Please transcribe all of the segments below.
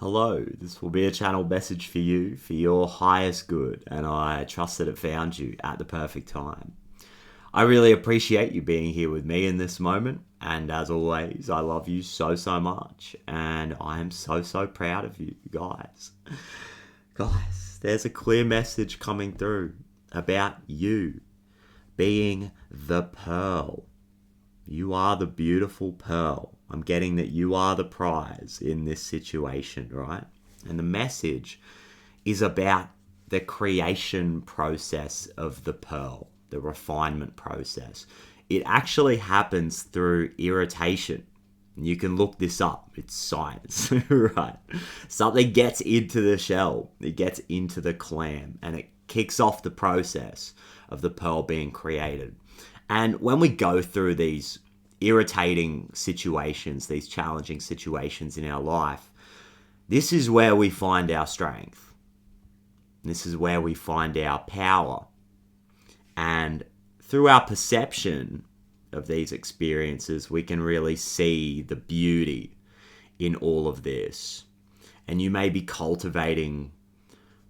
Hello, this will be a channel message for you, for your highest good, and I trust that it found you at the perfect time. I really appreciate you being here with me in this moment, and as always, I love you so much, and I am so proud of you, guys. Guys, there's a clear message coming through about you being the pearl. You are the beautiful pearl. I'm getting that you are the prize in this situation, right? And the message is about the creation process of the pearl, the refinement process. It actually happens through irritation. You can look this up. It's science, right? Something gets into the shell. It gets into the clam and it kicks off the process of the pearl being created. And when we go through these irritating situations, these challenging situations in our life, this is where we find our strength. This is where we find our power. And through our perception of these experiences, we can really see the beauty in all of this. And you may be cultivating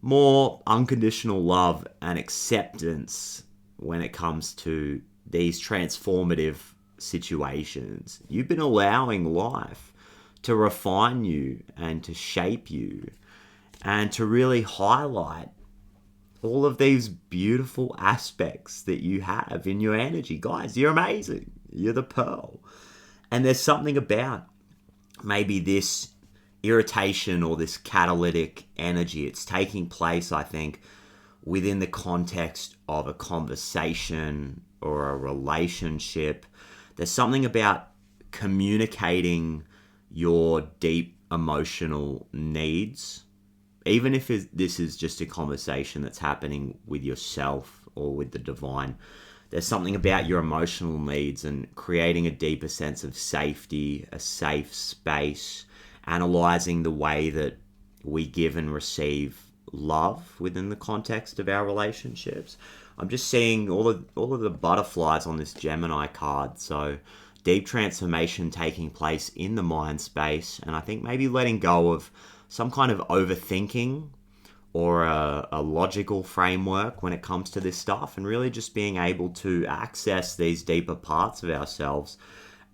more unconditional love and acceptance when it comes to these transformative situations. You've been allowing life to refine you and to shape you and to really highlight all of these beautiful aspects that you have in your energy. Guys, you're amazing. You're the pearl. And there's something about maybe this irritation or this catalytic energy. It's taking place, I think, within the context of a conversation or a relationship. There's something about communicating your deep emotional needs, even if this is just a conversation that's happening with yourself or with the divine. There's something about your emotional needs and creating a deeper sense of safety, a safe space, analyzing the way that we give and receive love within the context of our relationships. I'm just seeing all of the butterflies on this Gemini card. So deep transformation taking place in the mind space. And I think maybe letting go of some kind of overthinking or a logical framework when it comes to this stuff. And really just being able to access these deeper parts of ourselves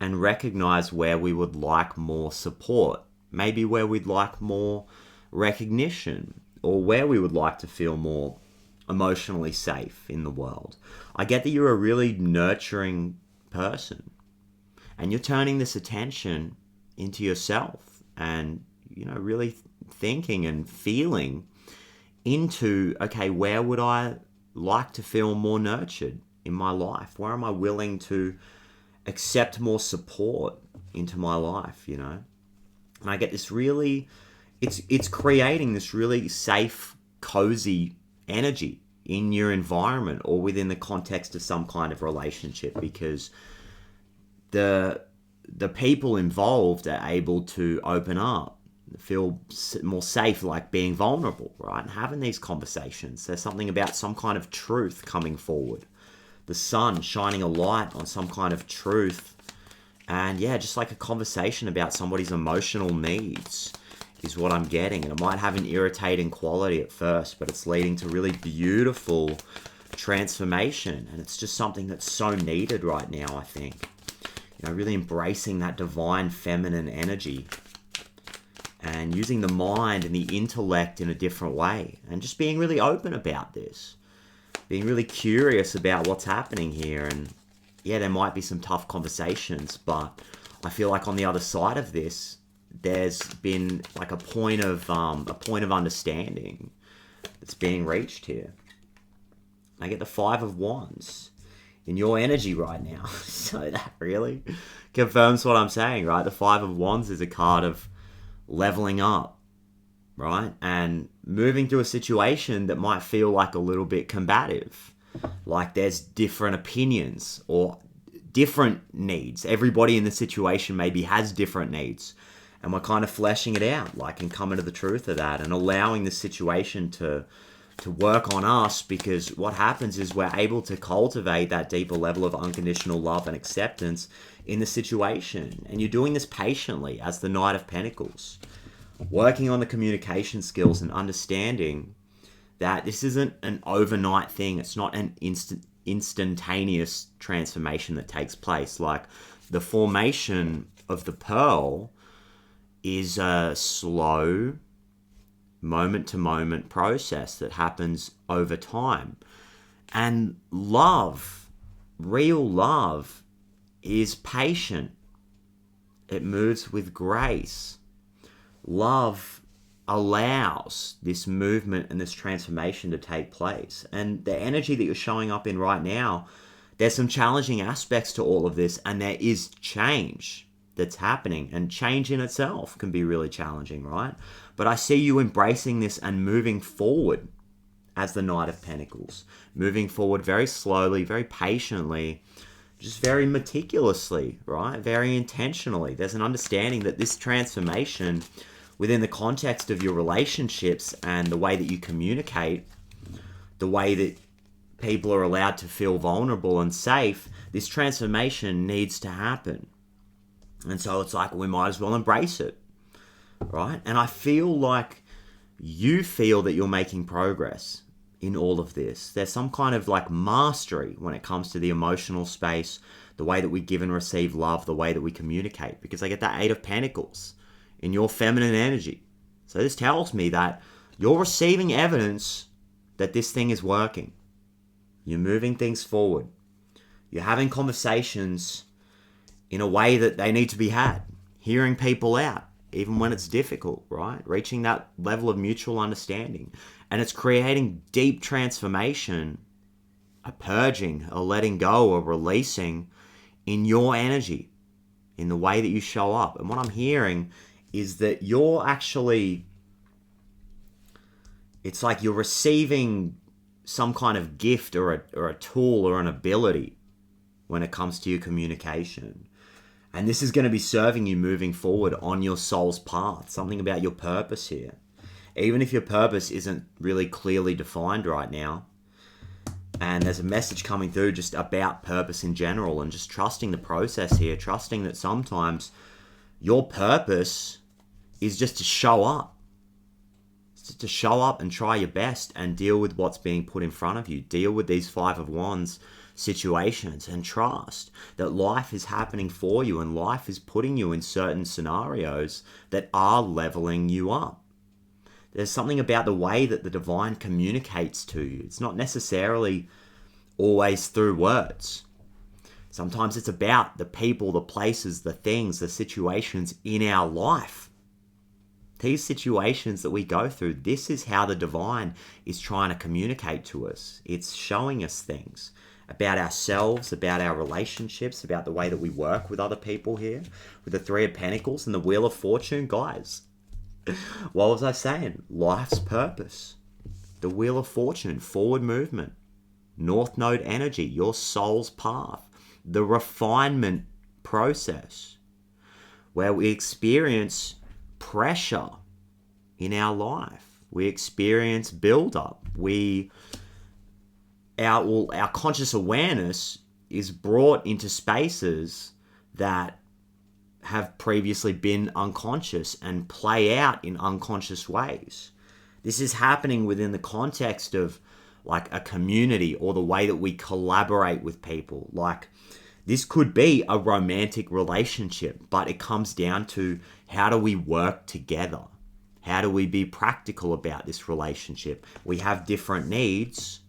and recognize where we would like more support. Maybe where we'd like more recognition or where we would like to feel more emotionally safe in the world. I get that you're a really nurturing person and you're turning this attention into yourself and, really thinking and feeling into, okay, where would I like to feel more nurtured in my life? Where am I willing to accept more support into my life, And I get this really, it's creating this really safe, cozy energy in your environment or within the context of some kind of relationship, because the people involved are able to open up, feel more safe, like being vulnerable, right? And having these conversations. There's something about some kind of truth coming forward. The sun shining a light on some kind of truth. And yeah, just like a conversation about somebody's emotional needs is what I'm getting. And it might have an irritating quality at first, but it's leading to really beautiful transformation. And it's just something that's so needed right now, I think. Really embracing that divine feminine energy and using the mind and the intellect in a different way. And just being really open about this. Being really curious about what's happening here. And yeah, there might be some tough conversations, but I feel like on the other side of this, there's been like a point of understanding that's being reached here. I get the 5 of Wands in your energy right now. So that really confirms what I'm saying, right? The 5 of Wands is a card of leveling up, right? And moving through a situation that might feel like a little bit combative. Like there's different opinions or different needs. Everybody in the situation maybe has different needs. And we're kind of fleshing it out, like, and coming to the truth of that and allowing the situation to work on us, because what happens is we're able to cultivate that deeper level of unconditional love and acceptance in the situation. And you're doing this patiently as the Knight of Pentacles. working on the communication skills and understanding that this isn't an overnight thing. It's not an instantaneous transformation that takes place. Like, the formation of the pearl is a slow, moment-to-moment process that happens over time. And love, real love, is patient. It moves with grace. Love allows this movement and this transformation to take place. And the energy that you're showing up in right now, there's some challenging aspects to all of this, and there is change that's happening, and change in itself can be really challenging, right? But I see you embracing this and moving forward as the Knight of Pentacles, moving forward very slowly, very patiently, just very meticulously, right? Very intentionally. There's an understanding that this transformation, within the context of your relationships and the way that you communicate, the way that people are allowed to feel vulnerable and safe, this transformation needs to happen. And so it's like, we might as well embrace it, right? And I feel like you feel that you're making progress in all of this. There's some kind of like mastery when it comes to the emotional space, the way that we give and receive love, the way that we communicate, because I get that 8 of Pentacles in your feminine energy. So this tells me that you're receiving evidence that this thing is working. You're moving things forward. You're having conversations in a way that they need to be had. Hearing people out, even when it's difficult, right? Reaching that level of mutual understanding. And it's creating deep transformation, a purging, a letting go, a releasing in your energy, in the way that you show up. And what I'm hearing is that you're actually, it's like you're receiving some kind of gift or a tool or an ability when it comes to your communication. And this is going to be serving you moving forward on your soul's path. Something about your purpose here. Even if your purpose isn't really clearly defined right now, and there's a message coming through just about purpose in general, and just trusting the process here, trusting that sometimes your purpose is just to show up. It's just to show up and try your best and deal with what's being put in front of you. Deal with these 5 of Wands situations and trust that life is happening for you, and life is putting you in certain scenarios that are leveling you up. There's something about the way that the divine communicates to you. It's not necessarily always through words. Sometimes it's about the people, the places, the things, the situations in our life. These situations that we go through, this is how the divine is trying to communicate to us. It's showing us things about ourselves, about our relationships, about the way that we work with other people here. With the 3 of Pentacles and the Wheel of Fortune, guys. What was I saying? Life's purpose. The Wheel of Fortune, forward movement. North Node energy, your soul's path. The refinement process, where we experience pressure in our life. We experience build-up. Our conscious awareness is brought into spaces that have previously been unconscious and play out in unconscious ways. This is happening within the context of like a community, or the way that we collaborate with people. Like, this could be a romantic relationship, but it comes down to, how do we work together? How do we be practical about this relationship? We have different needs.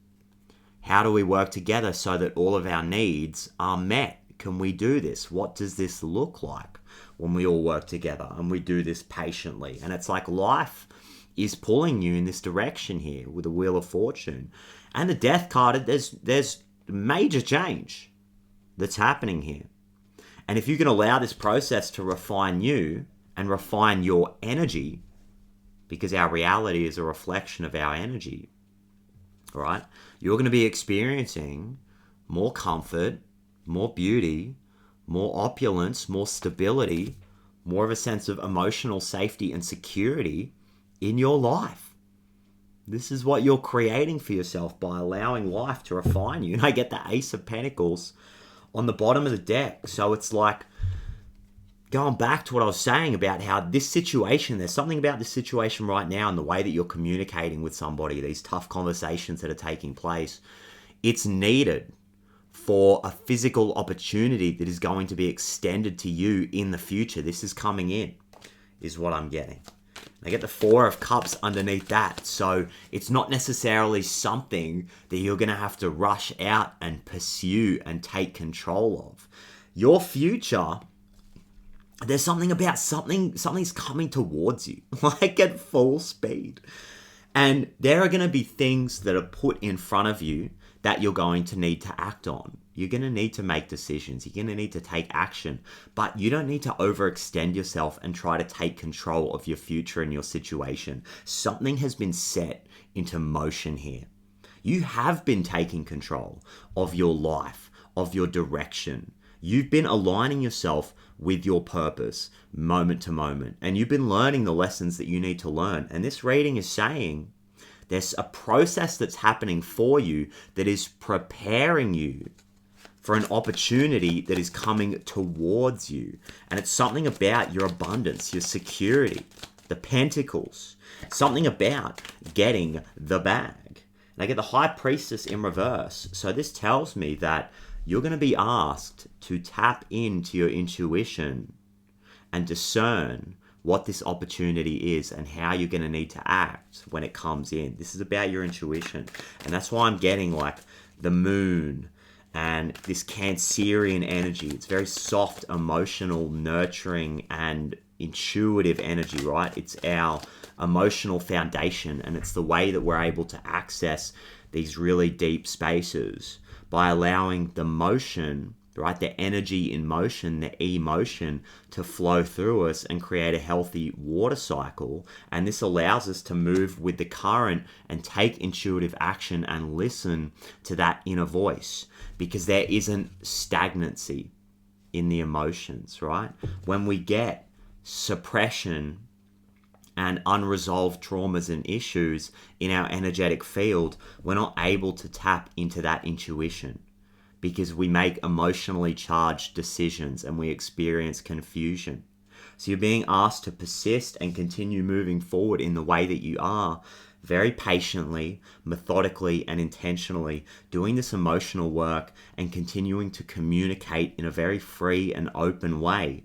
How do we work together so that all of our needs are met? Can we do this? What does this look like when we all work together and we do this patiently? And it's like life is pulling you in this direction here with the Wheel of Fortune. And the Death card, there's major change that's happening here. And if you can allow this process to refine you and refine your energy, because our reality is a reflection of our energy, right? You're going to be experiencing more comfort, more beauty, more opulence, more stability, more of a sense of emotional safety and security in your life. This is what you're creating for yourself by allowing life to refine you. And I get the Ace of Pentacles on the bottom of the deck. So it's like going back to what I was saying about how this situation, there's something about this situation right now and the way that you're communicating with somebody, these tough conversations that are taking place, it's needed for a physical opportunity that is going to be extended to you in the future. This is coming in, is what I'm getting. I get the Four of Cups underneath that. So it's not necessarily something that you're going to have to rush out and pursue and take control of. Your future, there's something about something's coming towards you, like at full speed. And there are going to be things that are put in front of you that you're going to need to act on. You're going to need to make decisions. You're going to need to take action. But you don't need to overextend yourself and try to take control of your future and your situation. Something has been set into motion here. You have been taking control of your life, of your direction. You've been aligning yourself with your purpose moment to moment. And you've been learning the lessons that you need to learn. And this reading is saying there's a process that's happening for you that is preparing you for an opportunity that is coming towards you. And it's something about your abundance, your security, the pentacles, something about getting the bag. And I get the High Priestess in reverse. So this tells me that you're going to be asked to tap into your intuition and discern what this opportunity is and how you're going to need to act when it comes in. This is about your intuition. And that's why I'm getting like the moon and this Cancerian energy. It's very soft, emotional, nurturing, and intuitive energy, right? It's our emotional foundation, and it's the way that we're able to access these really deep spaces by allowing the motion, right, the energy in motion, the emotion, to flow through us and create a healthy water cycle. And this allows us to move with the current and take intuitive action and listen to that inner voice, because there isn't stagnancy in the emotions, right? When we get suppression and unresolved traumas and issues in our energetic field, we're not able to tap into that intuition because we make emotionally charged decisions and we experience confusion. So you're being asked to persist and continue moving forward in the way that you are, very patiently, methodically, and intentionally, doing this emotional work and continuing to communicate in a very free and open way,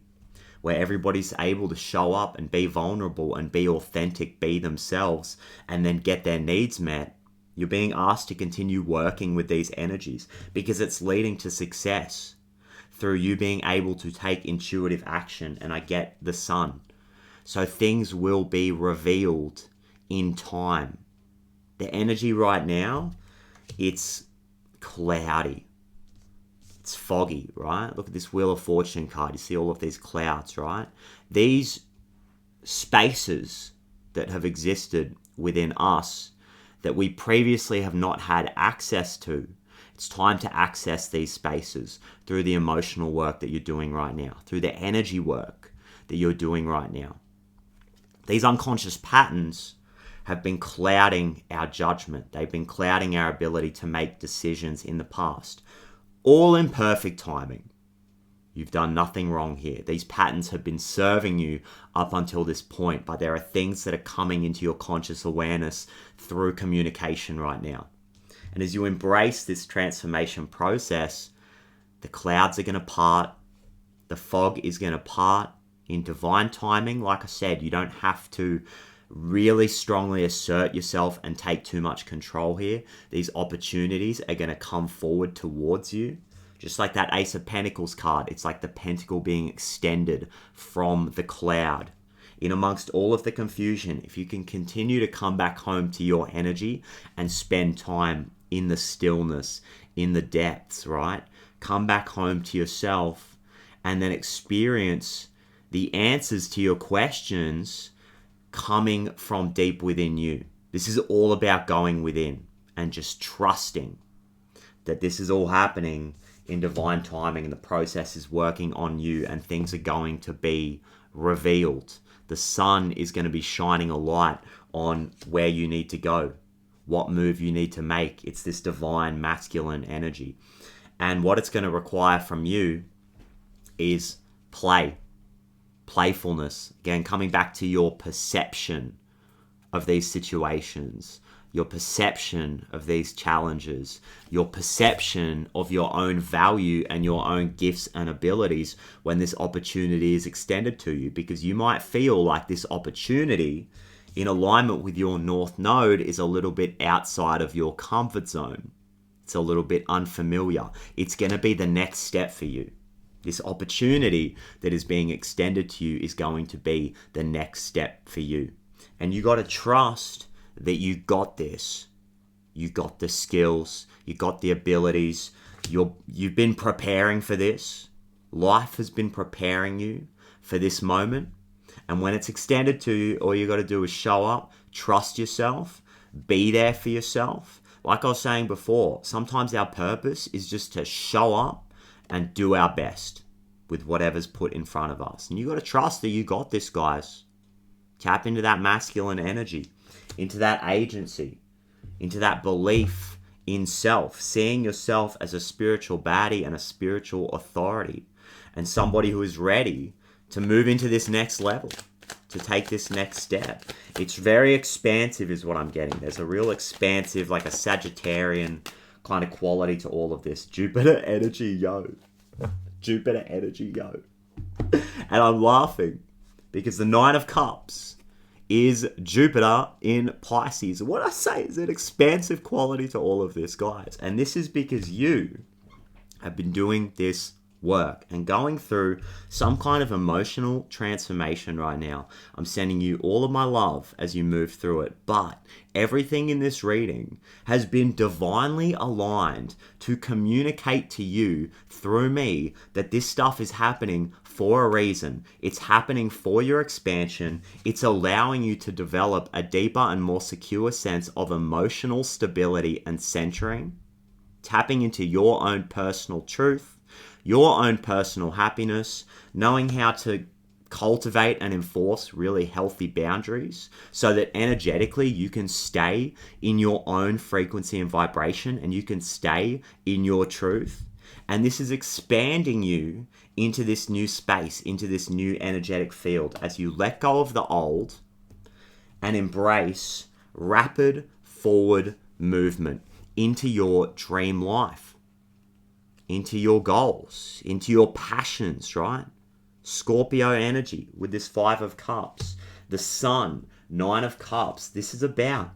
where everybody's able to show up and be vulnerable and be authentic, be themselves, and then get their needs met. You're being asked to continue working with these energies because it's leading to success through you being able to take intuitive action. And I get the Sun. So things will be revealed in time. The energy right now, it's cloudy. It's foggy, right? Look at this Wheel of Fortune card. You see all of these clouds, right? These spaces that have existed within us that we previously have not had access to, it's time to access these spaces through the emotional work that you're doing right now, through the energy work that you're doing right now. These unconscious patterns have been clouding our judgment. They've been clouding our ability to make decisions in the past. All in perfect timing. You've done nothing wrong here. These patterns have been serving you up until this point, but there are things that are coming into your conscious awareness through communication right now. And as you embrace this transformation process, the clouds are going to part, the fog is going to part in divine timing. Like I said, you don't have to really strongly assert yourself and take too much control here. These opportunities are going to come forward towards you. Just like that Ace of Pentacles card, it's like the pentacle being extended from the cloud. In amongst all of the confusion, if you can continue to come back home to your energy and spend time in the stillness, in the depths, right? Come back home to yourself and then experience the answers to your questions coming from deep within you. This is all about going within and just trusting that this is all happening in divine timing and the process is working on you and things are going to be revealed. The sun is going to be shining a light on where you need to go, what move you need to make. It's this divine masculine energy. And what it's going to require from you is play. playfulness. Again, coming back to your perception of these situations, your perception of these challenges, your perception of your own value and your own gifts and abilities when this opportunity is extended to you. Because you might feel like this opportunity in alignment with your North Node is a little bit outside of your comfort zone. It's a little bit unfamiliar. It's going to be the next step for you. This opportunity that is being extended to you is going to be the next step for you. And you got to trust that you got this. You got the skills. You got the abilities. You've been preparing for this. Life has been preparing you for this moment. And when it's extended to you, all you got to do is show up, trust yourself, be there for yourself. Like I was saying before, sometimes our purpose is just to show up and do our best with whatever's put in front of us. And you got to trust that you got this, guys. Tap into that masculine energy, into that agency, into that belief in self, seeing yourself as a spiritual baddie and a spiritual authority, and somebody who is ready to move into this next level, to take this next step. It's very expansive is what I'm getting. There's a real expansive, like a Sagittarian kind of quality to all of this. Jupiter energy, yo. Jupiter energy, yo. And I'm laughing because the Nine of Cups is Jupiter in Pisces. What I say is an expansive quality to all of this, guys. And this is because you have been doing this work and going through some kind of emotional transformation right now. I'm sending you all of my love as you move through it, but everything in this reading has been divinely aligned to communicate to you through me that this stuff is happening for a reason. It's happening for your expansion. It's allowing you to develop a deeper and more secure sense of emotional stability and centering, tapping into your own personal truth, your own personal happiness, knowing how to cultivate and enforce really healthy boundaries so that energetically you can stay in your own frequency and vibration and you can stay in your truth. And this is expanding you into this new space, into this new energetic field as you let go of the old and embrace rapid forward movement into your dream life, into your goals, into your passions, right? Scorpio energy with this Five of Cups. The Sun, Nine of Cups. This is about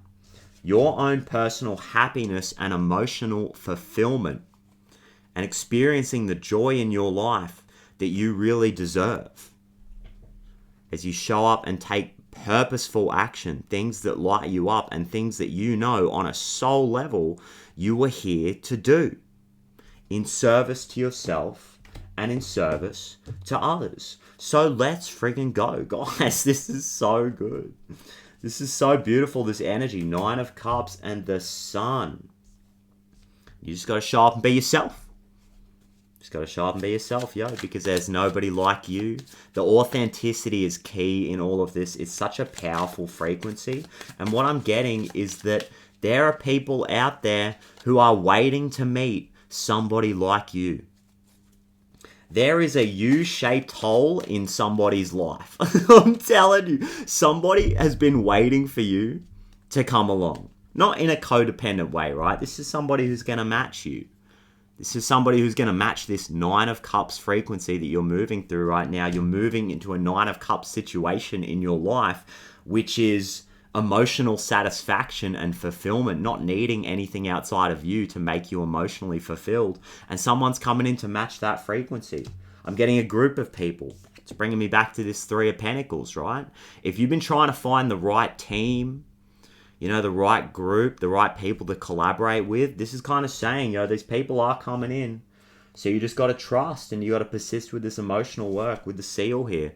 your own personal happiness and emotional fulfillment and experiencing the joy in your life that you really deserve. As you show up and take purposeful action, things that light you up and things that you know on a soul level you are here to do, in service to yourself and in service to others. So let's friggin' go, guys. This is so good. This is so beautiful, this energy. Nine of Cups and the Sun. You just got to show up and be yourself. Just got to show up and be yourself, yo, because there's nobody like you. The authenticity is key in all of this. It's such a powerful frequency. And what I'm getting is that there are people out there who are waiting to meet somebody like you. There is a U-shaped hole in somebody's life. I'm telling you, somebody has been waiting for you to come along. Not in a codependent way, right? This is somebody who's going to match you. This is somebody who's going to match this Nine of Cups frequency that you're moving through right now. You're moving into a Nine of Cups situation in your life, which is emotional satisfaction and fulfillment, not needing anything outside of you to make you emotionally fulfilled. And someone's coming in to match that frequency. I'm getting a group of people. It's bringing me back to this Three of Pentacles, right? If you've been trying to find the right team, you know, the right group, the right people to collaborate with, this is kind of saying, yo, these people are coming in. So you just got to trust and you got to persist with this emotional work with the Seal here.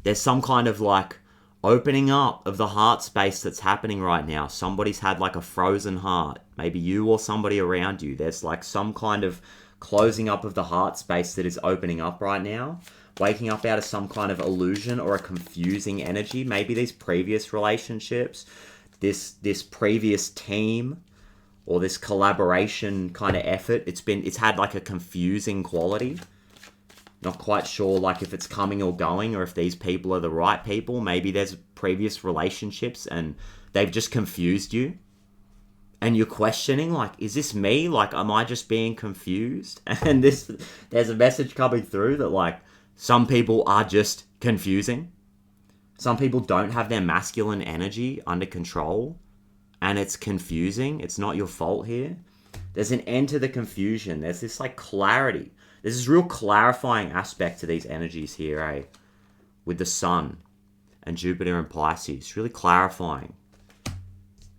There's some kind of like opening up of the heart space that's happening right now. Somebody's had like a frozen heart. Maybe you or somebody around you. There's like some kind of closing up of the heart space that is opening up right now. Waking up out of some kind of illusion or a confusing energy. Maybe these previous relationships, this previous team, or this collaboration kind of effort. It's had like a confusing quality. Not quite sure like if it's coming or going, or if these people are the right people. Maybe there's previous relationships and they've just confused you. And you're questioning, like, is this me? Like, am I just being confused? And there's a message coming through that, like, some people are just confusing. Some people don't have their masculine energy under control. And it's confusing. It's not your fault here. There's an end to the confusion. There's this, like, clarity. There's this real clarifying aspect to these energies here, eh? With the sun and Jupiter and Pisces. Really clarifying.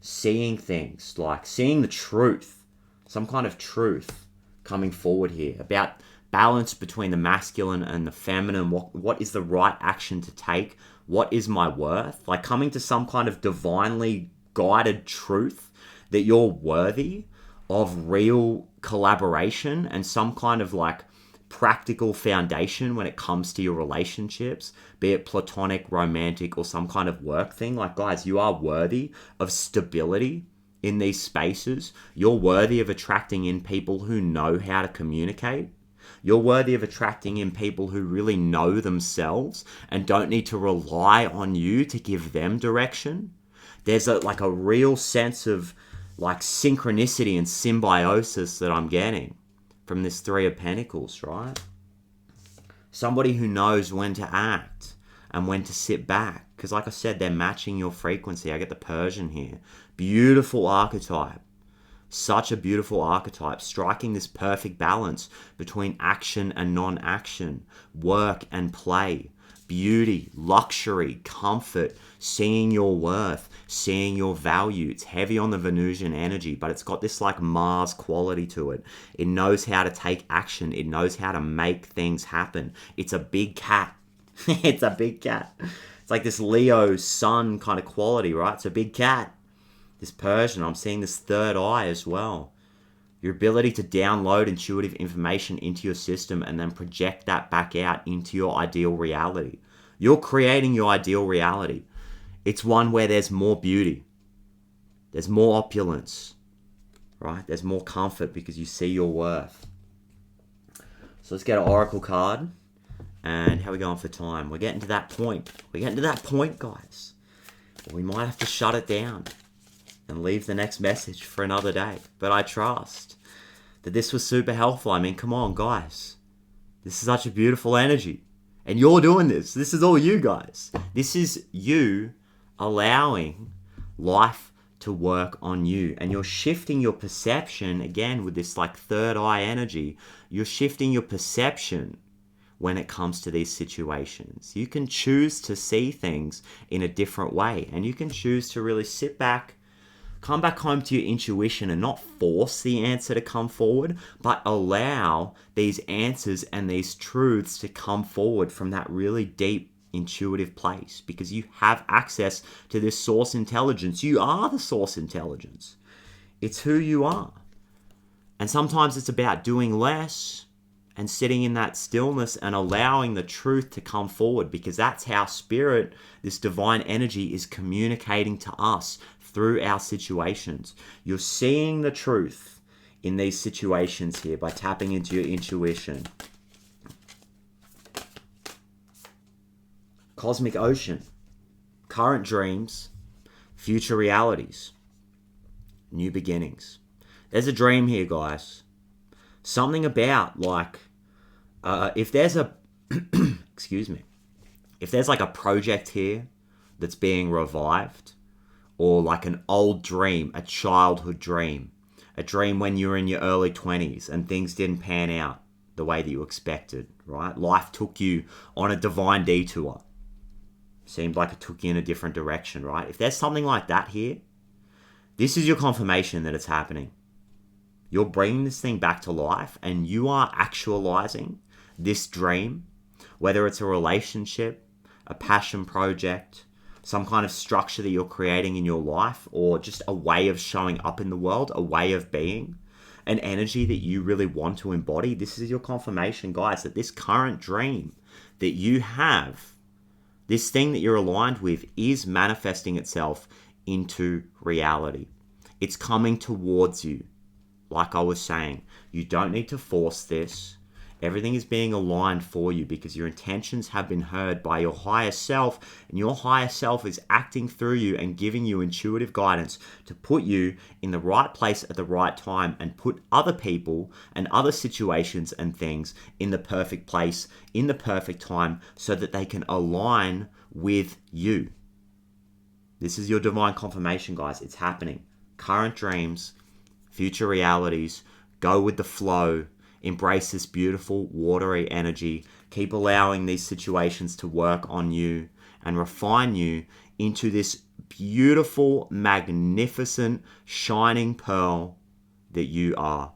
Seeing things, like seeing the truth, some kind of truth coming forward here about balance between the masculine and the feminine. What is the right action to take? What is my worth? Like coming to some kind of divinely guided truth that you're worthy of real collaboration and some kind of like practical foundation when it comes to your relationships, be it platonic, romantic, or some kind of work thing. Like, guys, you are worthy of stability in these spaces. You're worthy of attracting in people who know how to communicate. You're worthy of attracting in people who really know themselves and don't need to rely on you to give them direction. There's a real sense of like synchronicity and symbiosis that I'm getting from this Three of Pentacles, right? Somebody who knows when to act and when to sit back. Because like I said, they're matching your frequency. I get the Persian here. Beautiful archetype. Such a beautiful archetype. Striking this perfect balance between action and non-action. Work and play. Beauty, luxury, comfort, seeing your worth, seeing your value. It's heavy on the Venusian energy, but it's got this like Mars quality to it. It knows how to take action. It knows how to make things happen. It's a big cat. It's a big cat. It's like this Leo sun kind of quality, right? It's a big cat. This Persian, I'm seeing this third eye as well. Your ability to download intuitive information into your system and then project that back out into your ideal reality. You're creating your ideal reality. It's one where there's more beauty. There's more opulence, right? There's more comfort because you see your worth. So let's get an oracle card. And how are we going for time? We're getting to that point. We're getting to that point, guys. We might have to shut it down and leave the next message for another day. But I trust that this was super helpful. I mean, come on, guys. This is such a beautiful energy. And you're doing this. This is all you guys. This is you allowing life to work on you. And you're shifting your perception, again, with this like third eye energy. You're shifting your perception when it comes to these situations. You can choose to see things in a different way. And you can choose to really sit back, come back home to your intuition and not force the answer to come forward, but allow these answers and these truths to come forward from that really deep intuitive place, because you have access to this source intelligence. You are the source intelligence. It's who you are. And sometimes it's about doing less and sitting in that stillness and allowing the truth to come forward, because that's how spirit, this divine energy, is communicating to us through our situations. You're seeing the truth in these situations here by tapping into your intuition. Cosmic ocean, current dreams, future realities, new beginnings. There's a dream here, guys. Something about like, if there's a, excuse me, if there's like a project here that's being revived, or like an old dream, a childhood dream, a dream when you were in your early 20s and things didn't pan out the way that you expected, right? Life took you on a divine detour. Seemed like it took you in a different direction, right? If there's something like that here, this is your confirmation that it's happening. You're bringing this thing back to life and you are actualizing this dream, whether it's a relationship, a passion project, some kind of structure that you're creating in your life, or just a way of showing up in the world, a way of being, an energy that you really want to embody. This is your confirmation, guys, that this current dream that you have, this thing that you're aligned with, is manifesting itself into reality. It's coming towards you. Like I was saying, you don't need to force this. Everything is being aligned for you because your intentions have been heard by your higher self, and your higher self is acting through you and giving you intuitive guidance to put you in the right place at the right time and put other people and other situations and things in the perfect place, in the perfect time, so that they can align with you. This is your divine confirmation, guys. It's happening. Current dreams, future realities, go with the flow. Embrace this beautiful, watery energy. Keep allowing these situations to work on you and refine you into this beautiful, magnificent, shining pearl that you are.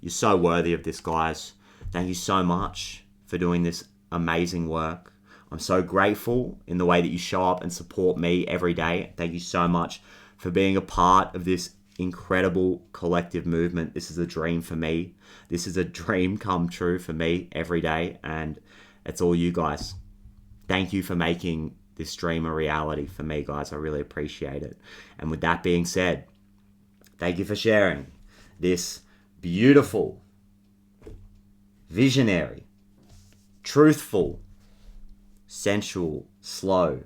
You're so worthy of this, guys. Thank you so much for doing this amazing work. I'm so grateful in the way that you show up and support me every day. Thank you so much for being a part of this incredible collective movement. This is a dream for me. This is a dream come true for me every day, and it's all you guys. Thank you for making this dream a reality for me, guys. I really appreciate it. And with that being said, thank you for sharing this beautiful, visionary, truthful, sensual, slow,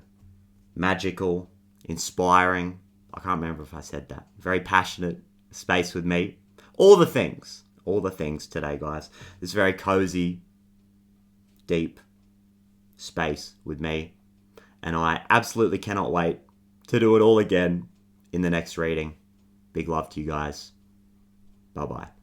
magical, inspiring, I can't remember if I said that, very passionate space with me. All the things today, guys. This very cozy, deep space with me. And I absolutely cannot wait to do it all again in the next reading. Big love to you guys. Bye-bye.